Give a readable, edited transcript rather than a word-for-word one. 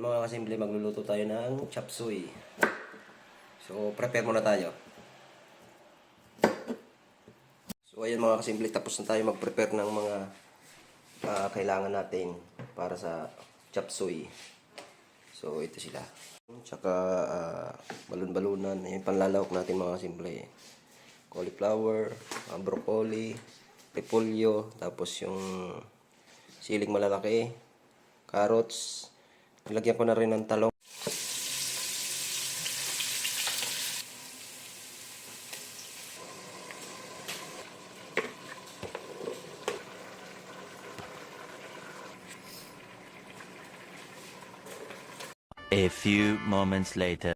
Mga kasimple, magluluto tayo ng chop suey. So, prepare muna tayo. So, ayan mga kasimple, tapos na tayo mag-prepare ng mga kailangan natin para sa chop suey. So, ito sila. Tsaka, balon-balunan. Ayan, panlalawak natin mga kasimple. Cauliflower, broccoli, repolyo, tapos yung siling malalaki, carrots. Nilagyan ko na rin ng talong. A few moments later.